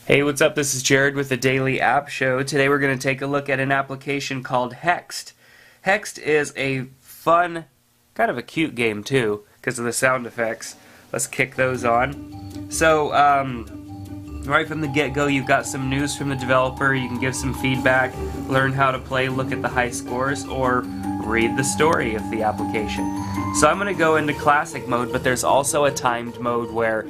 Hey, what's up? This is Jared with the Daily App Show. Today we're going to take a look at an application called Hexed. Hexed is a fun, kind of a cute game too, because of the sound effects. Let's kick those on. So, right from the get-go, you've got some news from the developer. You can give some feedback, learn how to play, look at the high scores, or read the story of the application. So I'm going to go into classic mode, but there's also a timed mode where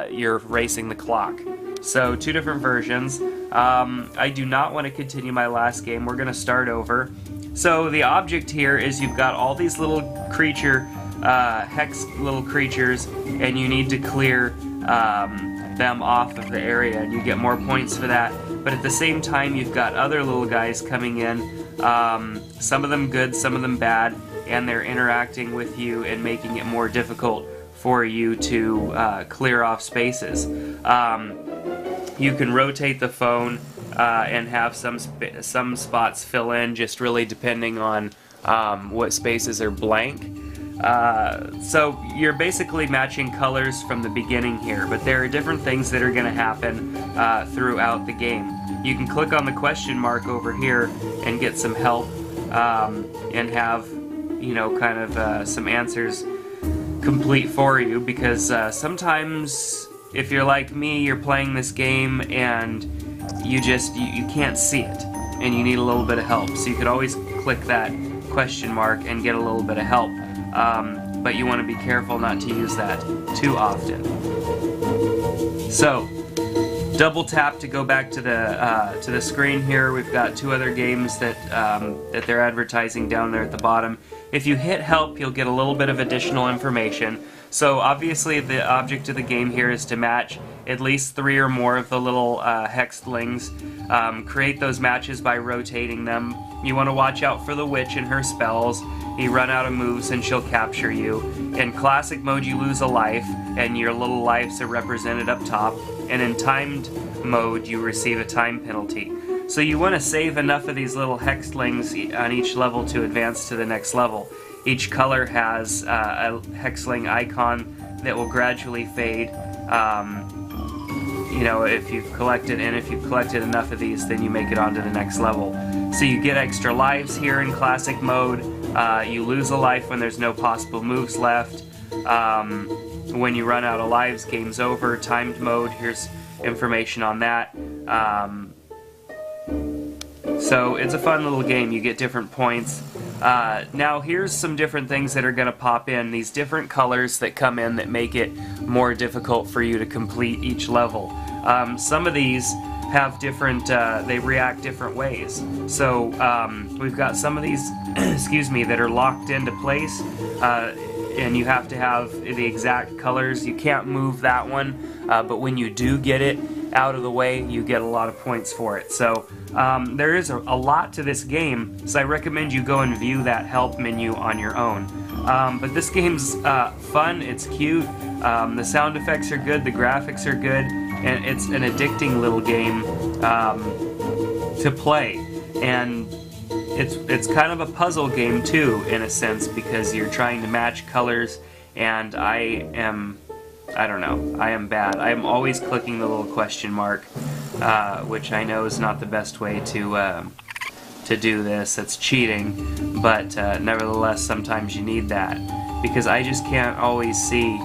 you're racing the clock. So, two different versions. I do not want to continue my last game. We're going to start over. So, the object here is you've got all these little hex little creatures, and you need to clear them off of the area, and you get more points for that. But at the same time, you've got other little guys coming in, some of them good, some of them bad, and they're interacting with you and making it more difficult for you to clear off spaces. You can rotate the phone and have some spots fill in, just really depending on what spaces are blank. So you're basically matching colors from the beginning here, but there are different things that are going to happen throughout the game. You can click on the question mark over here and get some help and have, you know, kind of some answers complete for you, because sometimes if you're like me, you're playing this game and you can't see it and you need a little bit of help. So you could always click that question mark and get a little bit of help, but you want to be careful not to use that too often. So double tap to go back to the screen here. We've got two other games that they're advertising down there at the bottom. If you hit help, you'll get a little bit of additional information. So obviously the object of the game here is to match at least 3 or more of the little hexedlings. Create those matches by rotating them. You want to watch out for the witch and her spells. You run out of moves and she'll capture you. In classic mode you lose a life, and your little lives are represented up top. And in timed mode you receive a time penalty. So you want to save enough of these little hexedlings on each level to advance to the next level. Each color has a hexling icon that will gradually fade. You know, if you've collected enough of these, then you make it onto the next level. So you get extra lives here in classic mode. You lose a life when there's no possible moves left. When you run out of lives, game's over. Timed mode, here's information on that. So it's a fun little game. You get different points. Now here's some different things that are going to pop in. These different colors that come in that make it more difficult for you to complete each level. Some of these have different, they react different ways. So we've got some of these, excuse me, that are locked into place, and you have to have the exact colors. You can't move that one, but when you do get it out of the way, you get a lot of points for it. So there is a lot to this game, so I recommend you go and view that help menu on your own. But this game's fun, it's cute, the sound effects are good, the graphics are good, and it's an addicting little game to play. And it's kind of a puzzle game too, in a sense, because you're trying to match colors, and I don't know, I am bad. I am always clicking the little question mark, which I know is not the best way to do this. It's cheating, but nevertheless, sometimes you need that, because I just can't always see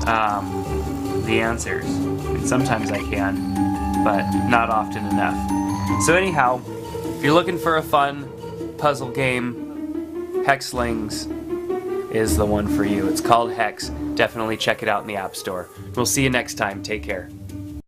the answers. And sometimes I can, but not often enough. So anyhow, if you're looking for a fun puzzle game, Hexlings is the one for you. It's called Hex. Definitely check it out in the App Store. We'll see you next time. Take care.